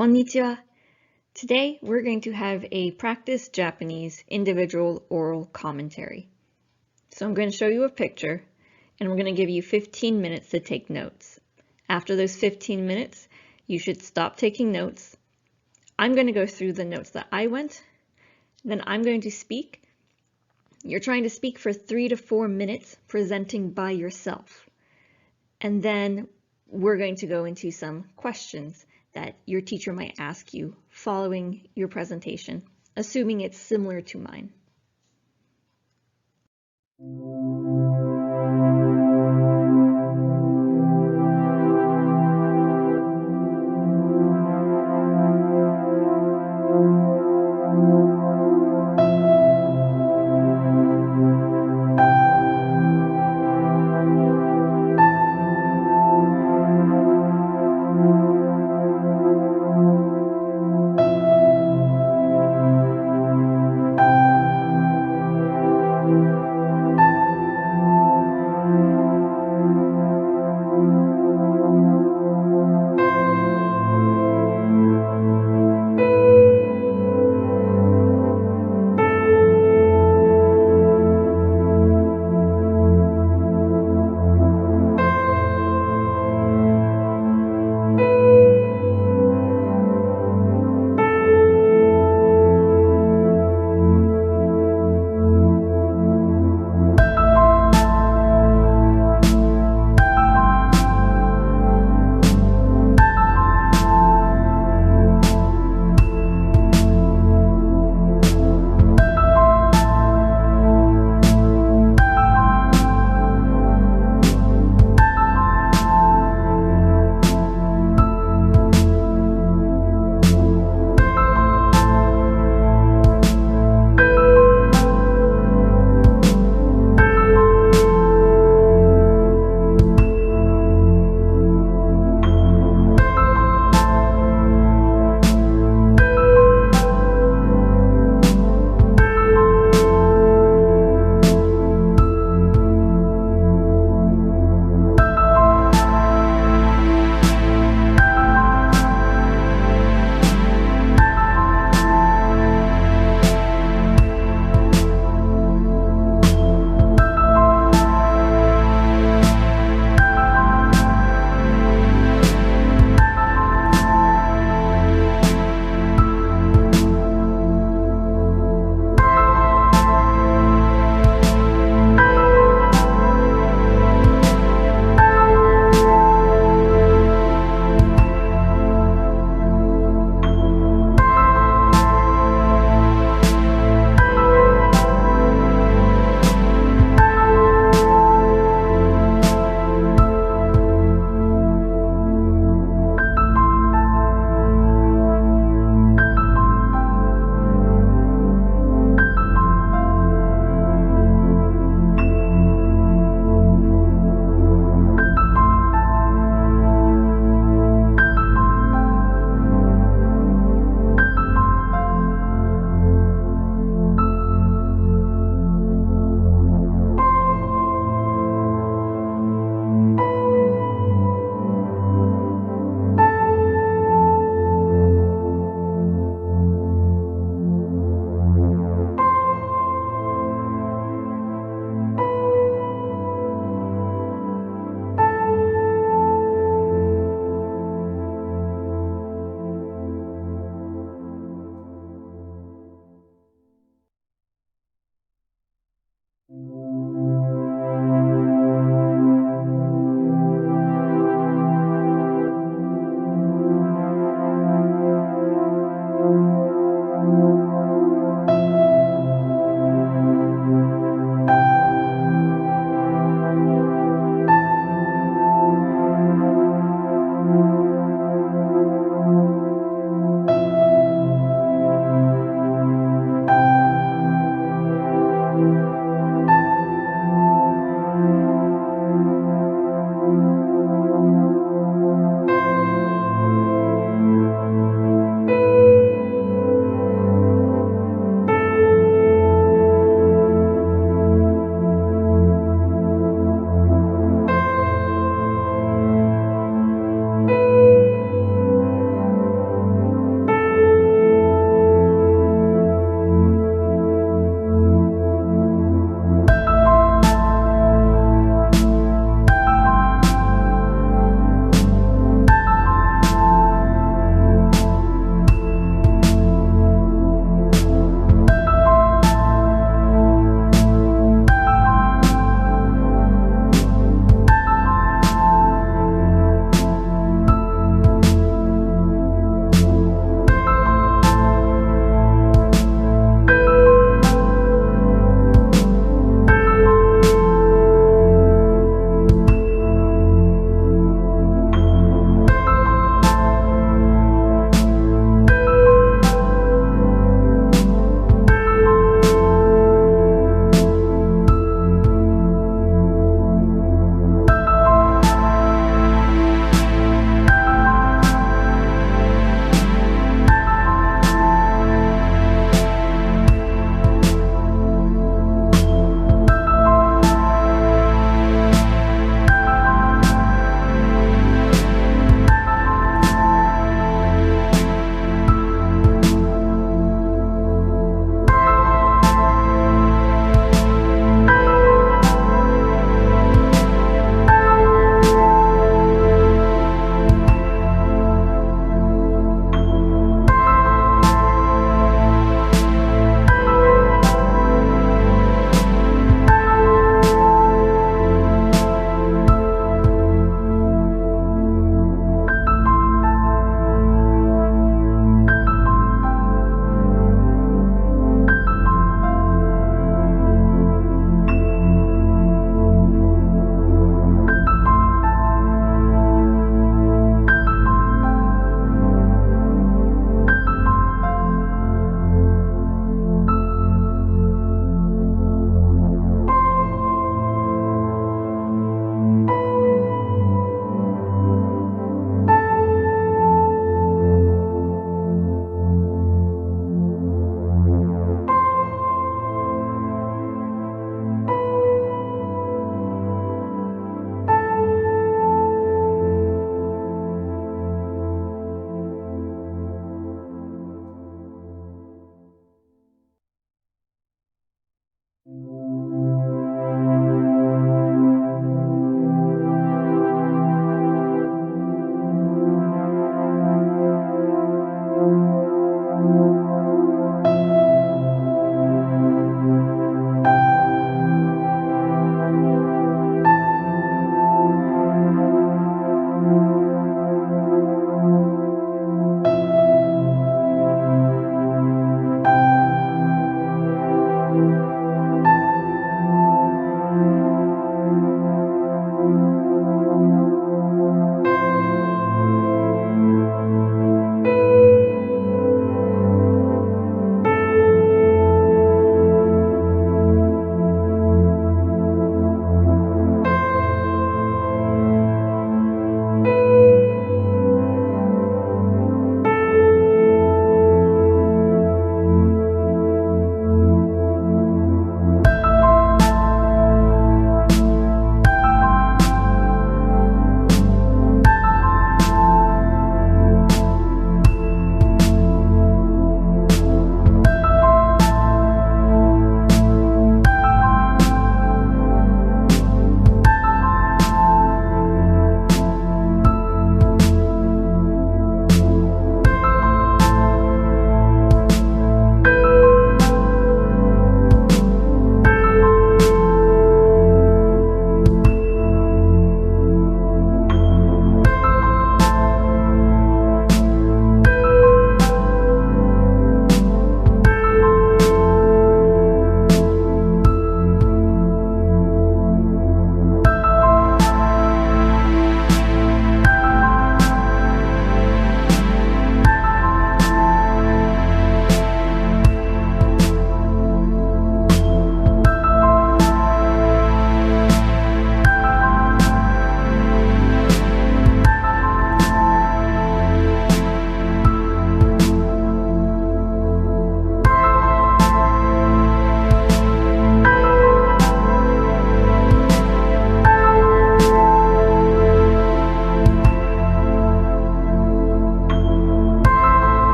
Konnichiwa. Today we're going to have a practice Japanese individual oral commentary. So I'm going to show you a picture and we're going to give you 15 minutes to take notes. After those 15 minutes, you should stop taking notes. I'm going to go through the notes that I went, then I'm going to speak. You're trying to speak for 3 to 4 minutes, presenting by yourself. And then we're going to go into some questions that your teacher might ask you following your presentation, assuming it's similar to mine.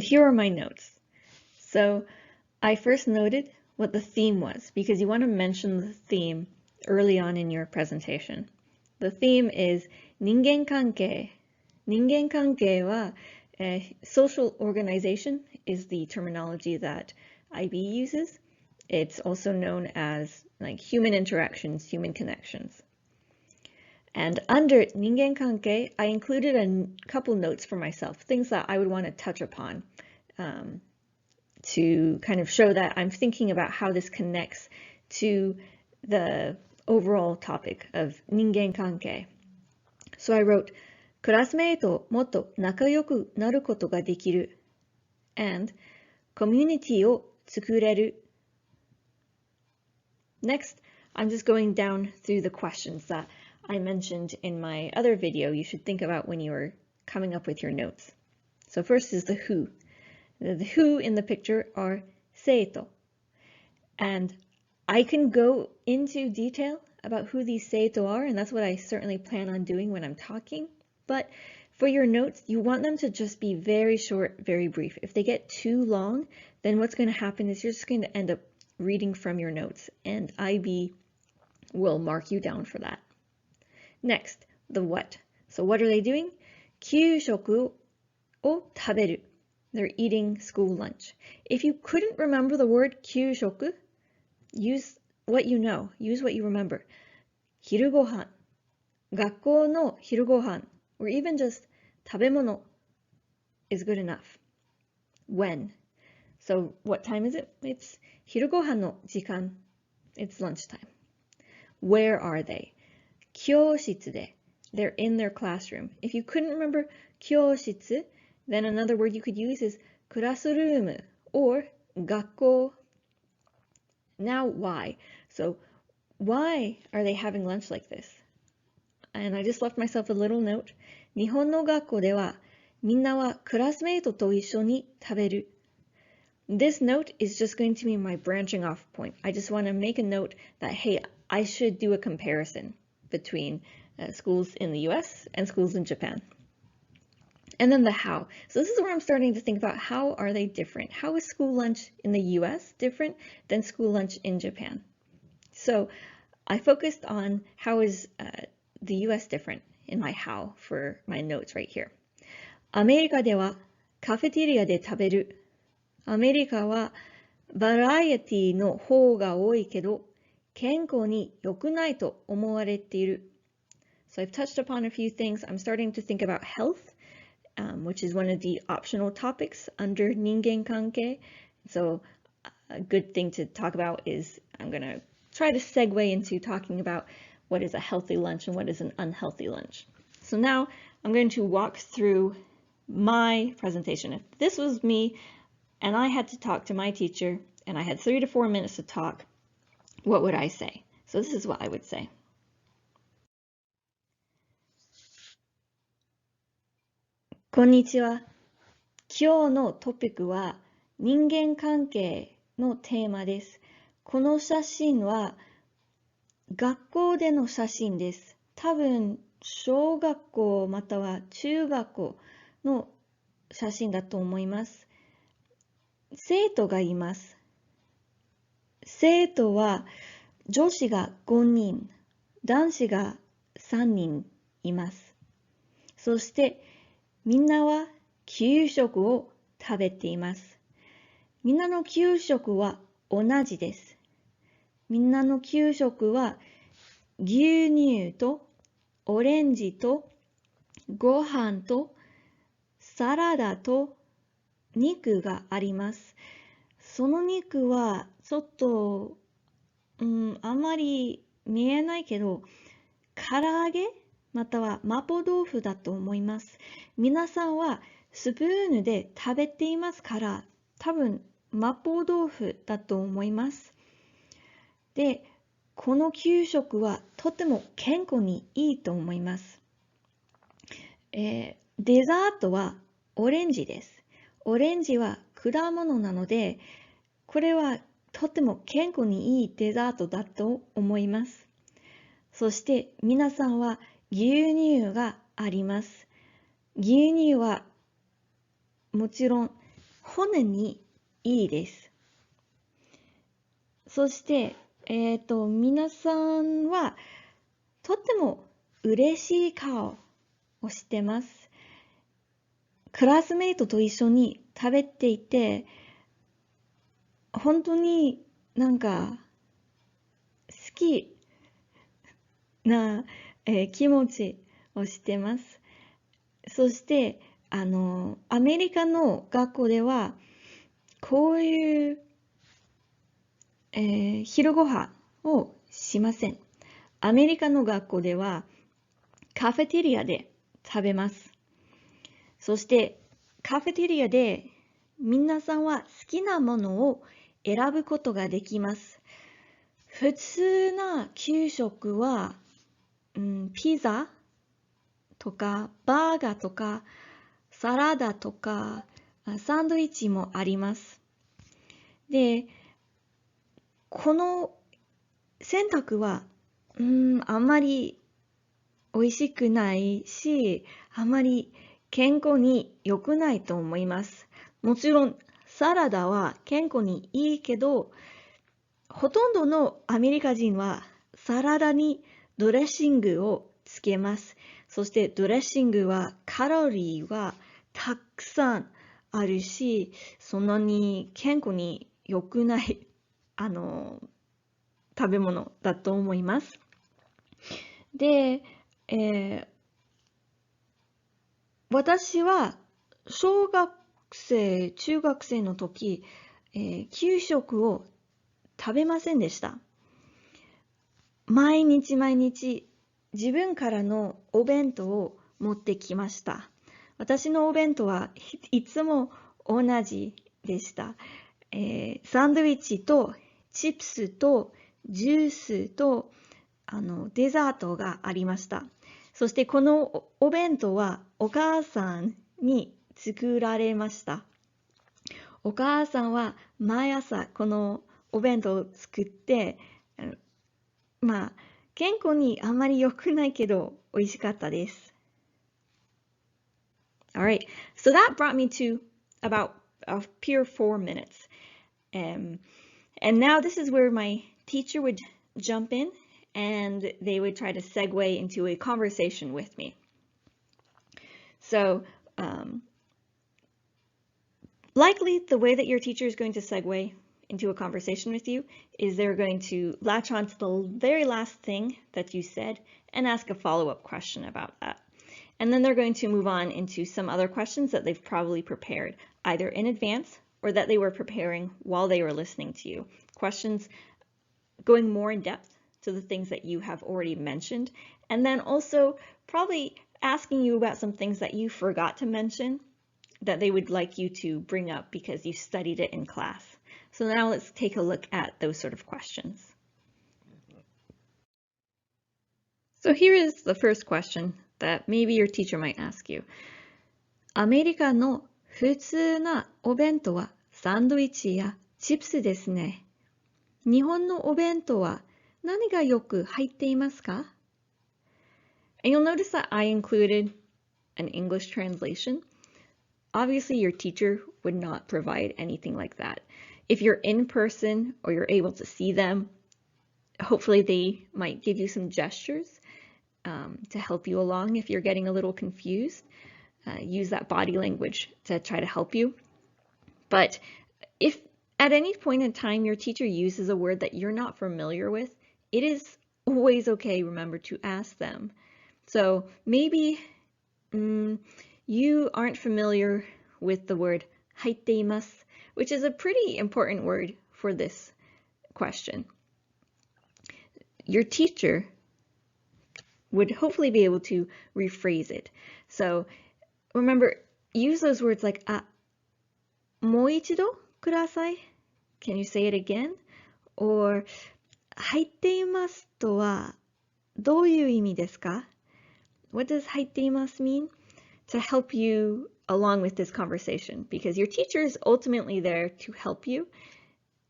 And here are my notes. So I first noted what the theme was, because you want to mention the theme early on in your presentation. The theme is 人間関係. 人間関係は social organization is the terminology that IB uses. It's also known as like human interactions, human connections. And under 人間関係, I included a couple notes for myself, things that I would want to touch upon to kind of show that I'm thinking about how this connects to the overall topic of 人間関係. So I wrote, クラスメイトをもっと仲良くなることができる and コミュニティを作れる. Next, I'm just going down through the questions that I mentioned in my other video you should think about when you are coming up with your notes. So first is the who. The who in the picture are 生徒. And I can go into detail about who these 生徒 are, and that's what I certainly plan on doing when I'm talking. But for your notes, you want them to just be very short, very brief. If they get too long, then what's going to happen is you're just going to end up reading from your notes, and IB will mark you down for that. Next, the what. So what are they doing? 給食を食べる. They're eating school lunch. If you couldn't remember the word 給食, use what you know. Use what you remember. 昼ご飯. 学校の昼ご飯. Or even just 食べ物 is good enough. When? So what time is it? It's 昼ご飯の時間. It's lunchtime. Where are they? 教室で. They're in their classroom. If you couldn't remember 教室, then another word you could use is クラスルーム or 学校. Now why? So why are they having lunch like this? And I just left myself a little note. 日本の学校ではみんなはクラスメイトと一緒に食べる. This note is just going to be my branching off point. I just want to make a note that, hey, I should do a comparison between schools in the US and schools in Japan. And then the how. So this is where I'm starting to think about how are they different? How is school lunch in the US different than school lunch in Japan? So I focused on how is the US different in my how for my notes right here. アメリカではカフェテリアで食べる. アメリカはバラエティの方が多いけど健康に良くないと思われている. So I've touched upon a few things. I'm starting to think about health, which is one of the optional topics under 人間関係. So a good thing to talk about is I'm going to try to segue into talking about what is a healthy lunch and what is an unhealthy lunch. So now I'm going to walk through my presentation. If this was me and I had to talk to my teacher and I had 3 to 4 minutes to talk, what would I say? So this is what I would say. こんにちは。今日のトピックは人間関係のテーマです。この写真は学校での写真です。多分小学校または中学校の写真だと思います。生徒がいます。生徒は女子が5人、男子が3人います。そしてみんなは給食を食べています。みんなの給食は同じです。みんなの給食は牛乳とオレンジとご飯とサラダと肉があります。その肉はちょっと、あんまり見えないけど、唐揚げまたは麻婆豆腐だと思います。皆さんはスプーンで食べていますから、多分麻婆豆腐だと思います。で、この給食はとても健康にいいと思います。デザートはオレンジです。オレンジは果物なので、これはとても健康にいいデザートだと思います。そして皆さんは牛乳があります。牛乳はもちろん骨にいいです。そして、皆さんはとっても嬉しい顔をしてます。クラスメイトと一緒に食べていて、本当になんか好きな、気持ちをしてます。そして、アメリカの学校では、こういう、昼ご飯をしません。アメリカの学校では、カフェテリアで食べます。そして、カフェテリアで皆さんは好きなものを選ぶことができます。普通な給食は、ピザとかバーガーとかサラダとかサンドイッチもあります。で、この選択は、あんまり美味しくないし、あんまり健康に良くないと思います。もちろん、サラダは健康にいいけど、ほとんどのアメリカ人はサラダにドレッシングをつけます。そしてドレッシングはカロリーはたくさんあるし、そんなに健康に良くない食べ物だと思います。で、私は小学生、中学生の時、給食を食べませんでした。毎日自分からのお弁当を持ってきました。私のお弁当はいつも同じでした。サンドイッチとチップスとジュースとデザートがありました。そしてこのお弁当はお母さんに作られました。お母さんは毎朝このお弁当を作って、健康にあんまり良くないけど美味しかったです。Alright, so that brought me to about a pure 4 minutes. And now this is where my teacher would jump in and they would try to segue into a conversation with me. So, likely the way that your teacher is going to segue into a conversation with you is they're going to latch on to the very last thing that you said and ask a follow-up question about that. And then they're going to move on into some other questions that they've probably prepared, either in advance or that they were preparing while they were listening to you. Questions going more in depth to the things that you have already mentioned, and then also probably asking you about some things that you forgot to mention that they would like you to bring up because you studied it in class. So now let's take a look at those sort of questions. So here is the first question that maybe your teacher might ask you. アメリカの普通なお弁当はサンドイッチやチップスですね。日本のお弁当は何がよく入っていますか? And you'll notice that I included an English translation. Obviously, your teacher would not provide anything like that. If you're in person or you're able to see them, hopefully they might give you some gestures to help you along if you're getting a little confused. Use that body language to try to help you. But if at any point in time your teacher uses a word that you're not familiar with, it is always okay, remember, to ask them. So maybe you aren't familiar with the word 入っています, which is a pretty important word for this question. Your teacher would hopefully be able to rephrase it. So remember, use those words like もう一度ください. Can you say it again? Or 入っていますとはどういう意味ですか? What does 入っています mean? To help you along with this conversation, because your teacher is ultimately there to help you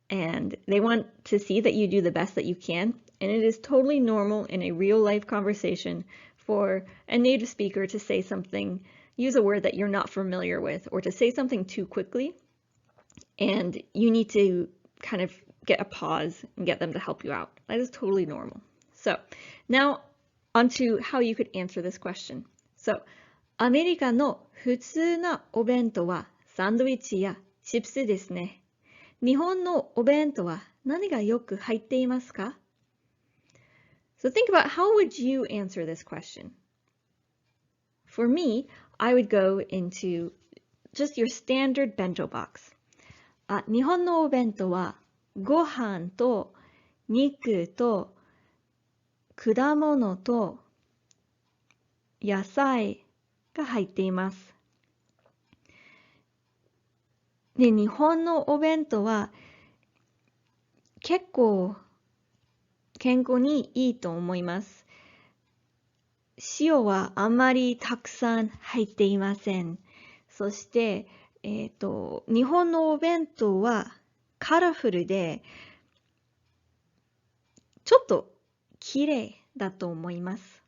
and they want to see that you do the best that you can. And it is totally normal in a real life conversation for a native speaker to say something, use a word that you're not familiar with, or to say something too quickly. and you need to kind of get a pause and get them to help you out. That is totally normal. So now onto how you could answer this question. So アメリカの普通なお弁当はサンドイッチやチップスですね。日本のお弁当は何がよく入っていますか? So think about how would you answer this question? For me, I would go into just your standard bento box. 日本のお弁当はご飯と肉と果物と野菜が入っています。で、日本のお弁当は結構健康にいいと思います。塩はあまりたくさん入っていません。そして、日本のお弁当はカラフルでちょっと綺麗だと思います。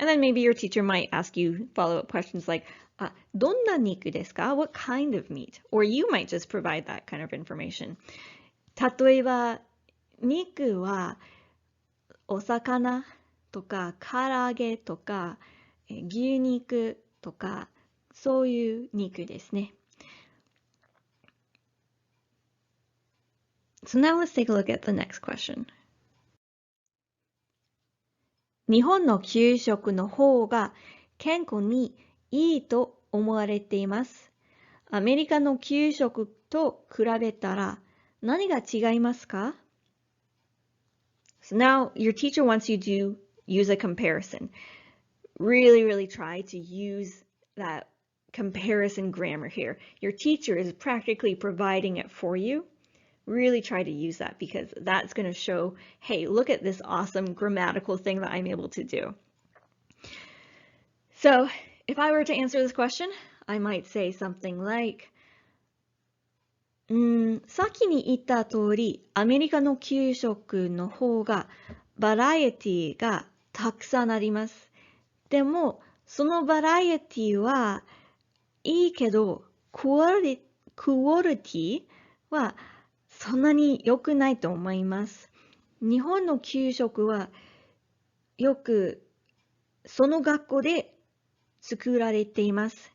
And then maybe your teacher might ask you follow-up questions like, どんな肉ですか? What kind of meat? Or you might just provide that kind of information. 例えば、肉はお魚とか唐揚げとか牛肉とかそういう肉ですね。So now let's take a look at the next question. 日本の給食の方が健康にいいと思われています。アメリカの給食と比べたら何が違いますか? So now your teacher wants you to use a comparison. Really try to use that comparison grammar here. Your teacher is practically providing it for you. Really try to use that because that's going to show, hey, look at this awesome grammatical thing that I'm able to do. So if I were to answer this question, I might say something like, さっきに言った通り、アメリカの給食の方がバラエティがたくさんあります。でも、そのバラエティはいいけど、クオリティはそんなに良くないと思います。日本の給食はよくその学校で作られています。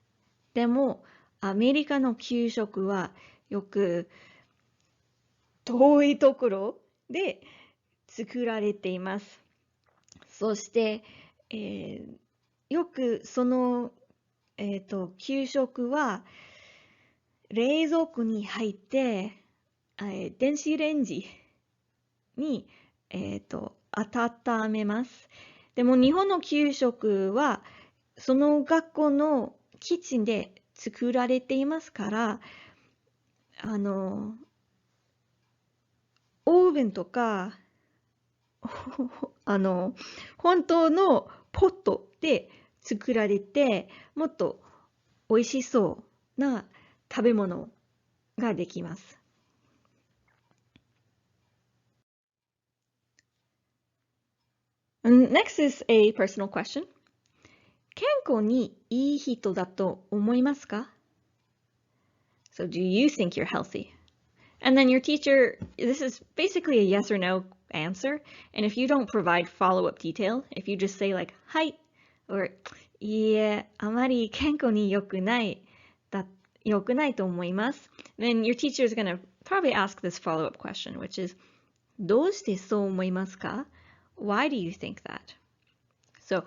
でも、アメリカの給食はよく遠いところで作られています。そして、よくその、給食は冷蔵庫に入って、電子レンジに、温めます。でも日本の給食はその学校のキッチンで作られていますから、オーブンとか本当のポットで作られてもっと美味しそうな食べ物ができます。And next is a personal question. 健康にいい人だと思いますか? So do you think you're healthy? And then your teacher, this is basically a yes or no answer. And if you don't provide follow-up detail, if you just say like, はい or いいえ、あまり健康に良くないと思います then your teacher is going to probably ask this follow-up question, which is どうしてそう思いますか? Why do you think that? So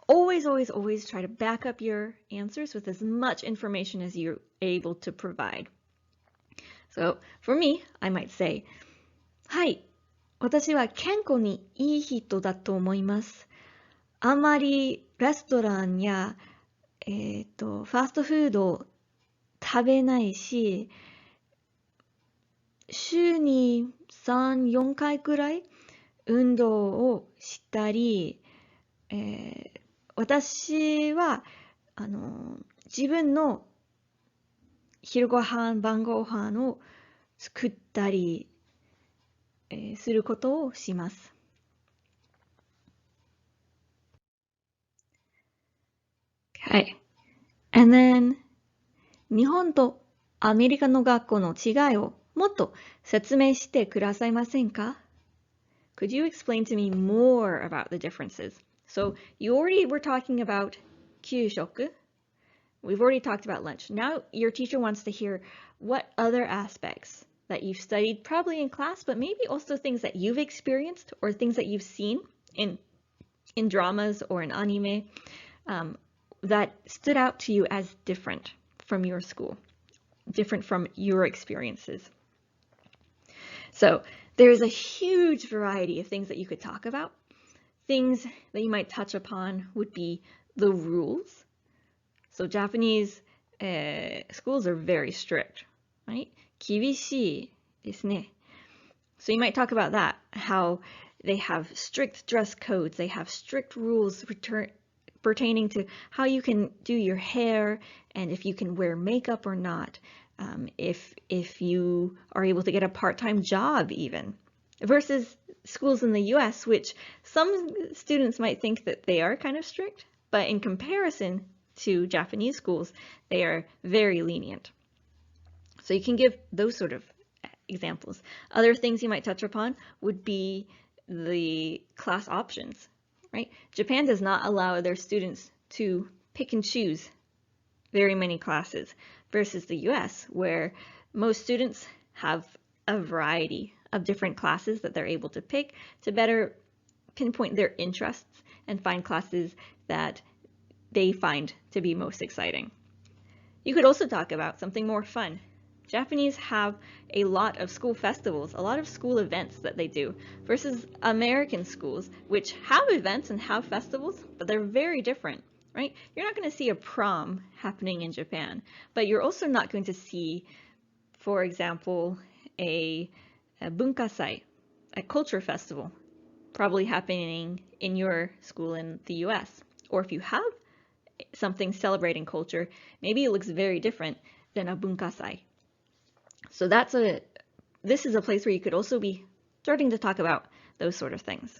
always try to back up your answers with as much information as you're able to provide. So for me, I might say, はい、私は健康にいい人だと思います。あまりレストランや、ファーストフードを食べないし、週に3、4回くらい運動をしたり、私は自分の昼ご飯、晩ご飯を作ったり、することをします。Okay. And then 日本とアメリカの学校の違いをもっと説明してくださいませんか? Could you explain to me more about the differences? So you already were talking about 給食. We've already talked about lunch. Now your teacher wants to hear what other aspects that you've studied, probably in class, but maybe also things that you've experienced or things that you've seen in dramas or in anime that stood out to you as different from your school, different from your experiences. So there's a huge variety of things that you could talk about. Things that you might touch upon would be the rules. So Japanese schools are very strict, right? 厳しいですね. So you might talk about that, how they have strict dress codes, they have strict rules pertaining to how you can do your hair and if you can wear makeup or not, if you are able to get a part-time job even, versus schools in the US, which some students might think that they are kind of strict, but in comparison to Japanese schools, they are very lenient. So you can give those sort of examples. Other things you might touch upon would be the class options, right? Japan does not allow their students to pick and choose very many classes versus the US, where most students have a variety of different classes that they're able to pick to better pinpoint their interests and find classes that they find to be most exciting. You could also talk about something more fun. Japanese have a lot of school festivals, a lot of school events that they do, versus American schools, which have events and have festivals, but they're very different, right? You're not going to see a prom happening in Japan, but you're also not going to see, for example, a bunkasai, a culture festival, probably happening in your school in the US. Or if you have something celebrating culture, maybe it looks very different than a bunkasai. So this is a place where you could also be starting to talk about those sort of things.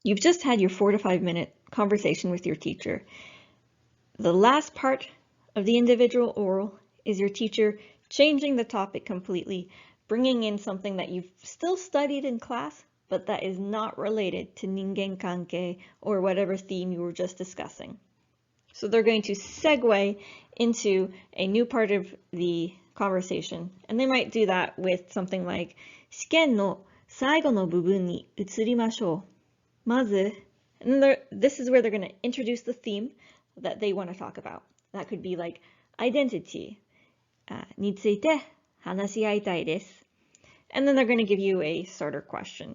You've just had your 4 to 5 minute conversation with your teacher. The last part of the individual oral is your teacher changing the topic completely, bringing in something that you've still studied in class, but that is not related to ningen kankei or whatever theme you were just discussing. So they're going to segue into a new part of the conversation, and they might do that with something like 試験の最後の部分に移りましょう。まず, and then this is where they're going to introduce the theme that they want to talk about. That could be like identity について話し合いたいです. And then they're going to give you a starter question.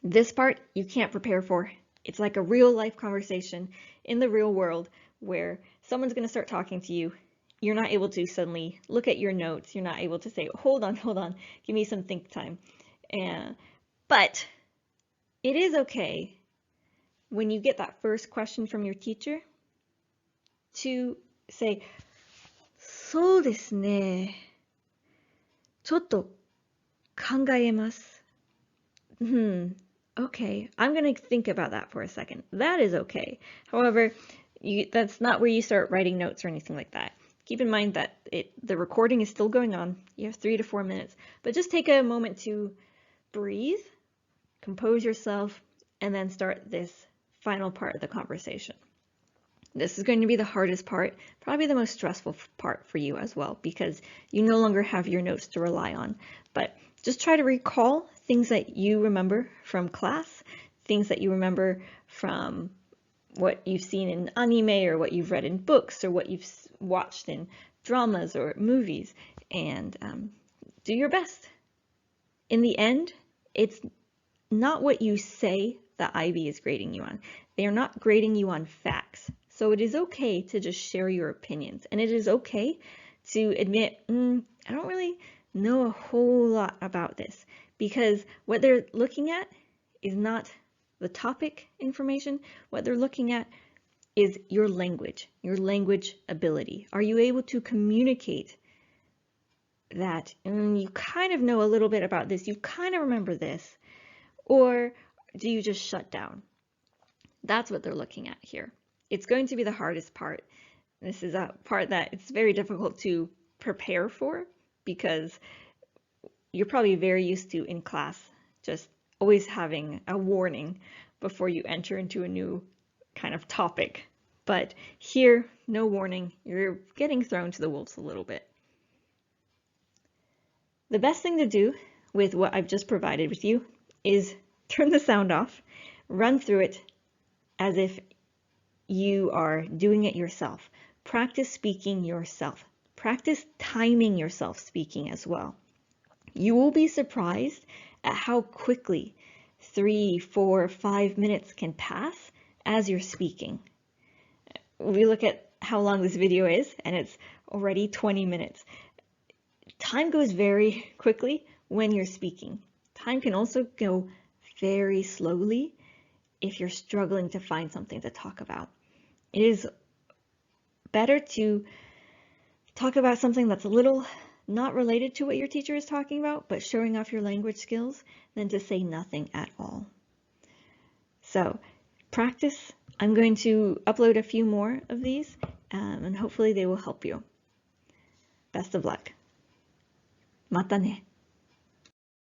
This part you can't prepare for. It's like a real life conversation in the real world where someone's going to start talking to you. You're not able to suddenly look at your notes. You're not able to say, hold on, give me some think time. But it is okay when you get that first question from your teacher to say, そうですね。ちょっと考えます。Okay, I'm going to think about that for a second. That is okay. However, that's not where you start writing notes or anything like that. Keep in mind that the recording is still going on. You have 3 to 4 minutes, but just take a moment to breathe, compose yourself, and then start this final part of the conversation. This is going to be the hardest part, probably the most stressful part for you as well, because you no longer have your notes to rely on. But just try to recall things that you remember from class, things that you remember from what you've seen in anime or what you've read in books or what you've watched in dramas or movies, and do your best. In the end, it's not what you say that IB is grading you on. They are not grading you on facts. So it is okay to just share your opinions, and it is okay to admit, I don't really know a whole lot about this, because what they're looking at is not the topic information. What they're looking at is your language ability. Are you able to communicate that you kind of know a little bit about this, you kind of remember this, or do you just shut down? That's what they're looking at here. It's going to be the hardest part. This is a part that it's very difficult to prepare for because you're probably very used to in class just always having a warning before you enter into a new kind of topic. But here, no warning, you're getting thrown to the wolves a little bit. The best thing to do with what I've just provided with you is turn the sound off, run through it as if you are doing it yourself. Practice speaking yourself. Practice timing yourself speaking as well. You will be surprised at how quickly 3, 4, 5 minutes can pass as you're speaking. We look at how long this video is, and it's already 20 minutes. Time goes very quickly when you're speaking. Time can also go very slowly if you're struggling to find something to talk about. It is better to talk about something that's a little not related to what your teacher is talking about, but showing off your language skills, than to say nothing at all. So practice. I'm going to upload a few more of these, and hopefully they will help you. Best of luck. Mata ne.